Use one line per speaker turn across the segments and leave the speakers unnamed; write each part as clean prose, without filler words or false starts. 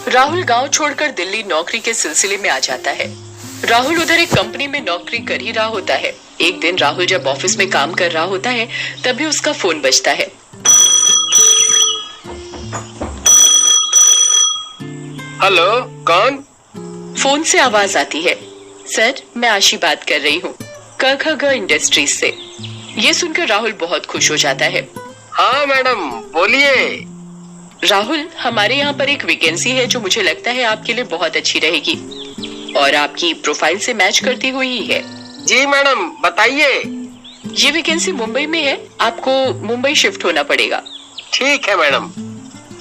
राहुल गांव छोड़कर दिल्ली नौकरी के सिलसिले में आ जाता है। राहुल उधर एक कंपनी में नौकरी कर ही रहा होता है। एक दिन राहुल जब ऑफिस में काम कर रहा होता है तभी उसका फोन बजता है।
हेलो, कौन?
फोन से आवाज आती है, सर मैं आशी बात कर रही हूँ, क इंडस्ट्रीज से। ये सुनकर राहुल बहुत खुश हो जाता है।
हाँ मैडम, बोलिए।
राहुल, हमारे यहाँ पर एक वैकेंसी है जो मुझे लगता है आपके लिए बहुत अच्छी रहेगी और आपकी प्रोफाइल से मैच करती हुई ही है।
जी मैडम, बताइए।
ये वैकेंसी मुंबई में है, आपको मुंबई शिफ्ट होना पड़ेगा।
ठीक है मैडम।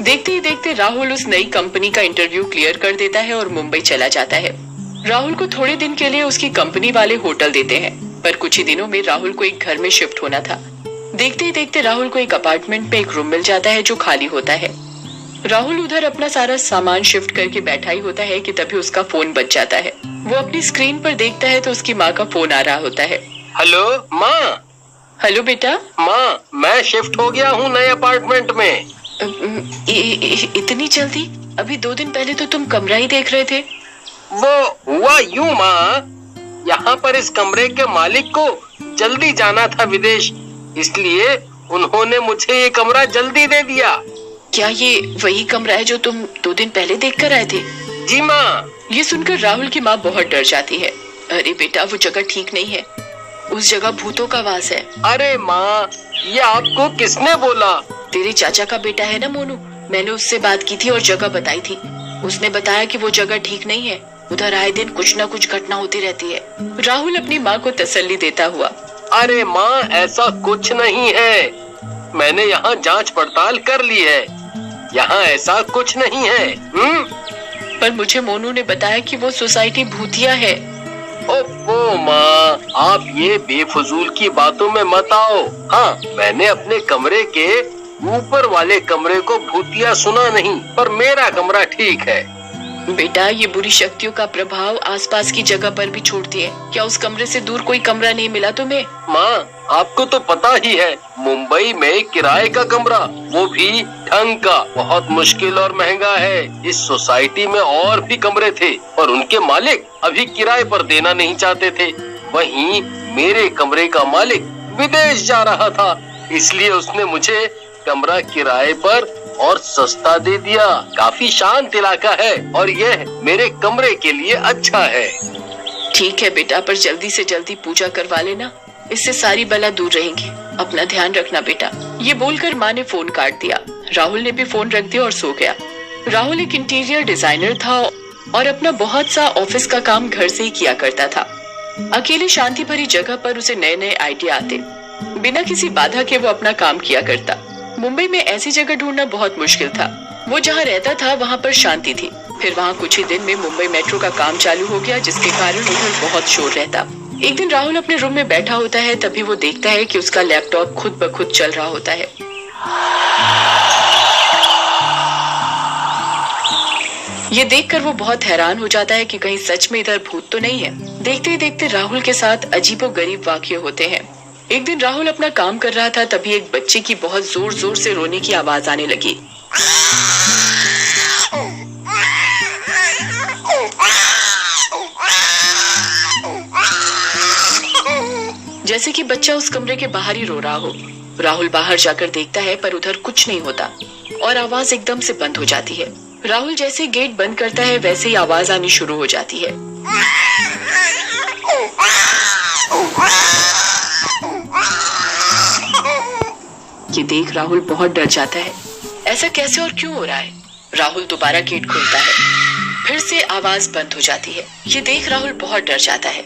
देखते ही देखते राहुल उस नई कंपनी का इंटरव्यू क्लियर कर देता है और मुंबई चला जाता है। राहुल को थोड़े दिन के लिए उसकी कंपनी वाले होटल देते हैं, पर कुछ ही दिनों में राहुल को एक घर में शिफ्ट होना था। देखते ही देखते राहुल को एक अपार्टमेंट में एक रूम मिल जाता है जो खाली होता है। राहुल उधर अपना सारा सामान शिफ्ट करके बैठा ही होता है कि तभी उसका फोन बज जाता है। वो अपनी स्क्रीन पर देखता है तो उसकी माँ का फोन आ रहा होता है।
हेलो माँ।
हेलो बेटा।
माँ, मैं शिफ्ट हो गया हूँ नए अपार्टमेंट में।
इतनी जल्दी? अभी 2 दिन पहले तो तुम कमरा ही देख रहे थे।
वो हुआ यूं माँ, यहाँ पर इस कमरे के मालिक को जल्दी जाना था विदेश, इसलिए उन्होंने मुझे ये कमरा जल्दी दे दिया।
क्या ये वही कमरा है जो तुम 2 दिन पहले देख कर आए थे?
जी माँ।
ये सुनकर राहुल की माँ बहुत डर जाती है। अरे बेटा, वो जगह ठीक नहीं है, उस जगह भूतों का वास है।
अरे माँ, ये आपको किसने बोला?
तेरे चाचा का बेटा है ना मोनू, मैंने उससे बात की थी और जगह बताई थी। उसने बताया कि वो जगह ठीक नहीं है, उधर आए दिन कुछ न कुछ घटना होती रहती है। राहुल अपनी माँ को तसल्ली देता हुआ,
अरे माँ, ऐसा कुछ नहीं है, मैंने यहाँ जांच पड़ताल कर ली है, यहाँ ऐसा कुछ नहीं है।
पर मुझे मोनू ने बताया कि वो सोसाइटी भूतिया है।
ओह माँ, आप ये बेफजूल की बातों में मत आओ। हाँ, मैंने अपने कमरे के ऊपर वाले कमरे को भूतिया सुना नहीं, पर मेरा कमरा ठीक है।
बेटा, ये बुरी शक्तियों का प्रभाव आसपास की जगह पर भी छोड़ती है। क्या उस कमरे से दूर कोई कमरा नहीं मिला तुम्हें?
माँ, आपको तो पता ही है, मुंबई में किराए का कमरा, वो भी ढंग का, बहुत मुश्किल और महंगा है। इस सोसाइटी में और भी कमरे थे और उनके मालिक अभी किराए पर देना नहीं चाहते थे। वहीं मेरे कमरे का मालिक विदेश जा रहा था, इसलिए उसने मुझे कमरा किराए पर और सस्ता दे दिया। काफी शांत इलाका है और यह मेरे कमरे के लिए अच्छा है।
ठीक है बेटा, पर जल्दी से जल्दी पूजा करवा लेना, इससे सारी बला दूर रहेंगी। अपना ध्यान रखना बेटा। ये बोलकर माँ ने फोन काट दिया। राहुल ने भी फोन रख दिया और सो गया। राहुल एक इंटीरियर डिजाइनर था और अपना बहुत सा ऑफिस का काम घर से ही किया करता था। अकेले शांति भरी जगह पर उसे नए नए आइडिया आते। बिना किसी बाधा के वो अपना काम किया करता। मुंबई में ऐसी जगह ढूंढना बहुत मुश्किल था। वो जहाँ रहता था वहाँ पर शांति थी। फिर वहाँ कुछ ही दिन में मुंबई मेट्रो का काम चालू हो गया, जिसके कारण उधर बहुत शोर रहता। एक दिन राहुल अपने रूम में बैठा होता है, तभी वो देखता है कि उसका लैपटॉप खुद ब खुद चल रहा होता है। ये देखकर वो बहुत हैरान हो जाता है कि कहीं सच में इधर भूत तो नहीं है। देखते ही देखते राहुल के साथ अजीबोगरीब वाकये होते हैं। एक दिन राहुल अपना काम कर रहा था, तभी एक बच्चे की बहुत जोर जोर से रोने की आवाज आने लगी। जैसे कि बच्चा उस कमरे के बाहर ही रो रहा हो। राहुल बाहर जाकर देखता है, पर उधर कुछ नहीं होता और आवाज एकदम से बंद हो जाती है। राहुल जैसे गेट बंद करता है, वैसे ही आवाज आनी शुरू हो जाती है। ये देख राहुल बहुत डर जाता है। ऐसा कैसे और क्यों हो रहा है? राहुल दोबारा गेट खोलता है, फिर से आवाज बंद हो जाती है। ये देख राहुल बहुत डर जाता है।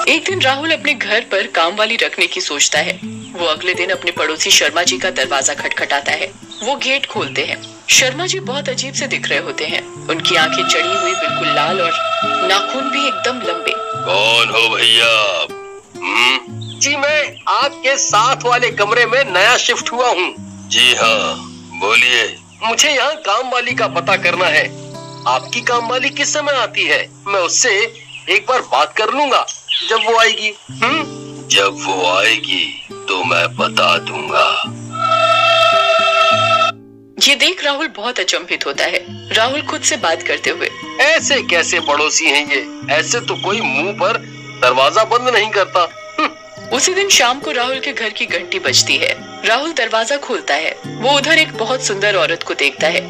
एक दिन राहुल अपने घर पर काम वाली रखने की सोचता है। वो अगले दिन अपने पड़ोसी शर्मा जी का दरवाजा खटखटाता है। वो गेट खोलते हैं। शर्मा जी बहुत अजीब से दिख रहे होते हैं। उनकी आंखें चढ़ी हुई, बिल्कुल लाल और नाखून भी एकदम लंबे।
कौन हो भैया? जी, मैं आपके साथ वाले कमरे में नया शिफ्ट हुआ हूँ। जी हाँ, बोलिए। मुझे यहाँ काम वाली का पता करना है। आपकी काम वाली किस समय आती है? मैं उससे एक बार बात कर लूंगा, जब वो आएगी। जब वो आएगी तो मैं बता दूंगा।
ये देख राहुल बहुत अचंभित होता है। राहुल खुद से बात करते हुए,
ऐसे कैसे पड़ोसी हैं ये? ऐसे तो कोई मुंह पर दरवाजा बंद नहीं करता।
उसी दिन शाम को राहुल के घर की घंटी बजती है। राहुल दरवाजा खोलता है। वो उधर एक बहुत सुंदर औरत को देखता है।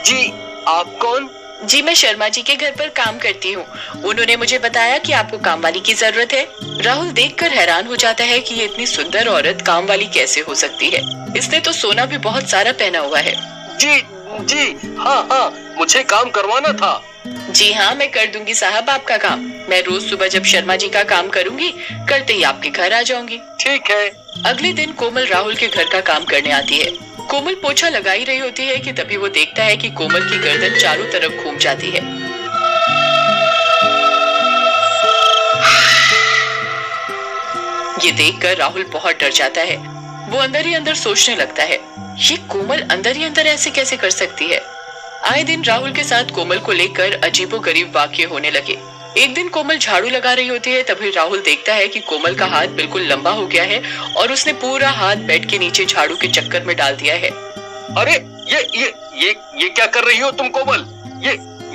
जी, आप कौन?
जी, मैं शर्मा जी के घर पर काम करती हूँ। उन्होंने मुझे बताया कि आपको काम वाली की जरूरत है। राहुल देखकर हैरान हो जाता है कि ये इतनी सुंदर औरत काम वाली कैसे हो सकती है। इसने तो सोना भी बहुत सारा पहना हुआ है।
जी जी, हाँ, मुझे काम करवाना था।
जी हाँ, मैं कर दूंगी साहब आपका काम। मैं रोज सुबह जब शर्मा जी का काम करूंगी, करते ही आपके घर आ जाऊंगी।
ठीक है।
अगले दिन कोमल राहुल के घर का काम करने आती है। कोमल पोछा लगा ही रही होती है कि तभी वो देखता है कि कोमल की गर्दन चारों तरफ घूम जाती है। ये देखकर राहुल बहुत डर जाता है। वो अंदर ही अंदर सोचने लगता है, ये कोमल अंदर ही अंदर ऐसे कैसे कर सकती है। आए दिन राहुल के साथ कोमल को लेकर अजीबोगरीब वाकये होने लगे। एक दिन कोमल झाड़ू लगा रही होती है, तभी राहुल देखता है कि कोमल का हाथ बिल्कुल लंबा हो गया है और उसने पूरा हाथ बेड के नीचे झाड़ू के चक्कर में डाल दिया है।
अरे ये क्या कर रही हो तुम कोमल?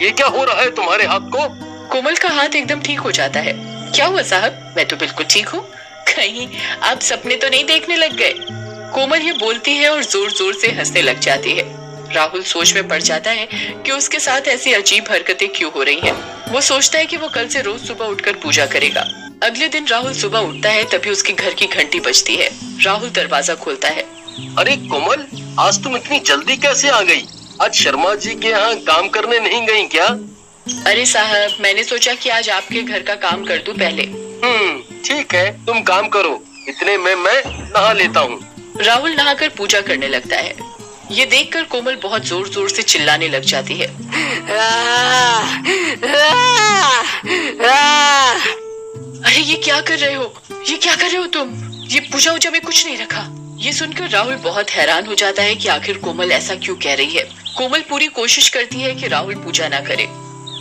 ये क्या हो रहा है तुम्हारे हाथ को?
कोमल का हाथ एकदम ठीक हो जाता है। क्या हुआ साहब? मैं तो बिल्कुल ठीक हूँ। कहीं आप सपने तो नहीं देखने लग गए? कोमल ये बोलती है और जोर जोर से हंसने लग जाती है। राहुल सोच में पड़ जाता है कि उसके साथ ऐसी अजीब हरकतें क्यों हो रही हैं। वो सोचता है कि वो कल से रोज सुबह उठकर पूजा करेगा। अगले दिन राहुल सुबह उठता है, तभी उसके घर की घंटी बजती है। राहुल दरवाजा खोलता है।
अरे कोमल, आज तुम इतनी जल्दी कैसे आ गई? आज शर्मा जी के यहाँ काम करने नहीं गई क्या?
अरे साहब, मैंने सोचा कि आज आपके घर का काम कर दूं पहले।
ठीक है, तुम काम करो, इतने में मैं नहा लेता हूँ।
राहुल नहाकर पूजा करने लगता है। ये देखकर कोमल बहुत जोर जोर से चिल्लाने लग जाती है। अरे ये क्या कर रहे हो? ये क्या कर रहे हो तुम? ये पूजा वूजा में कुछ नहीं रखा। ये सुनकर राहुल बहुत हैरान हो जाता है कि आखिर कोमल ऐसा क्यों कह रही है। कोमल पूरी कोशिश करती है कि राहुल पूजा ना करे।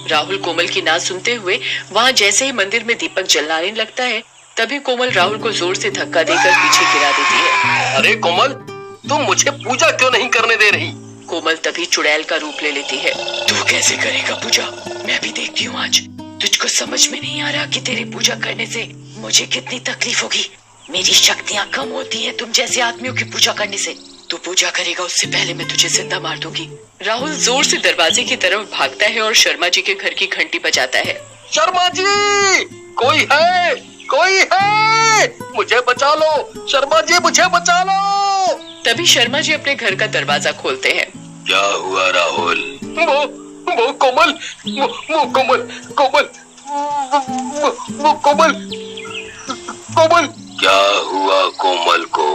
राहुल कोमल की ना सुनते हुए वहाँ जैसे ही मंदिर में दीपक जलाने लगता है, तभी कोमल राहुल को जोर से धक्का देकर पीछे गिरा देती है।
अरे कोमल, तुम मुझे पूजा क्यों नहीं करने दे रही?
कोमल तभी चुड़ैल का रूप ले लेती है। तू कैसे करेगा पूजा? मैं भी देखती हूँ आज। तुझको समझ में नहीं आ रहा कि तेरी पूजा करने से मुझे कितनी तकलीफ होगी। मेरी शक्तियाँ कम होती है तुम जैसे आदमियों की पूजा करने से। तू पूजा करेगा उससे पहले मैं तुझे जिंदा मार दूंगी। राहुल जोर से दरवाजे की तरफ भागता है और शर्मा जी के घर की घंटी बजाता है।
शर्मा जी, कोई है? कोई है? मुझे बचा लो शर्मा जी, मुझे बचा लो।
तभी शर्मा जी अपने घर का दरवाजा खोलते हैं।
क्या हुआ राहुल? वो कोमल, वो कोमल, कोमल। क्या हुआ कोमल को?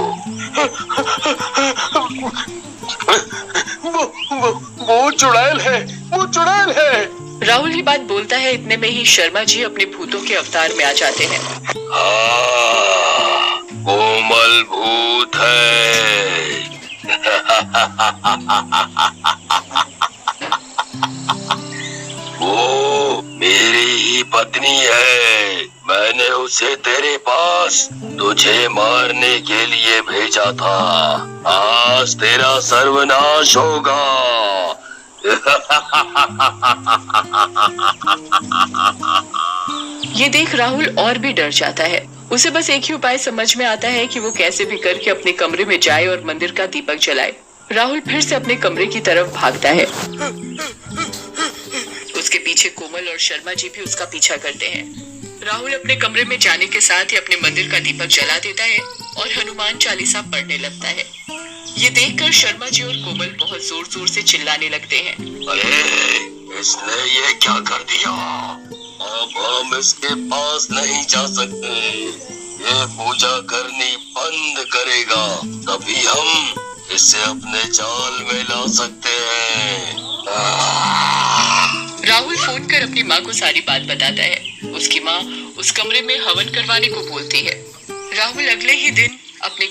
वो चुड़ैल है, वो चुड़ैल है।
राहुल ये बात बोलता है, इतने में ही शर्मा जी अपने भूतों के अवतार में आ जाते हैं।
कोमल भूत है। वो मेरी ही पत्नी है। मैंने उसे तेरे पास तुझे मारने के लिए भेजा था। आज तेरा सर्वनाश होगा।
ये देख राहुल और भी डर जाता है। उसे बस एक ही उपाय समझ में आता है कि वो कैसे भी करके अपने कमरे में जाए और मंदिर का दीपक जलाए। राहुल फिर से अपने कमरे की तरफ भागता है। उसके पीछे कोमल और शर्मा जी भी उसका पीछा करते हैं। राहुल अपने कमरे में जाने के साथ ही अपने मंदिर का दीपक जला देता है और हनुमान चालीसा पढ़ने लगता है। ये देखकर शर्मा जी और कोमल बहुत जोर जोर से चिल्लाने लगते हैं।
अरे इसने ये क्या कर दिया? अब हम इसके पास नहीं जा सकते। ये पूजा करनी बंद करेगा, तभी हम इसे अपने जाल में ला सकते हैं।
राहुल फोन कर अपनी माँ को सारी बात बताता है। उसकी माँ उस कमरे में हवन करवाने को बोलती है। राहुल अगले ही दिन अपने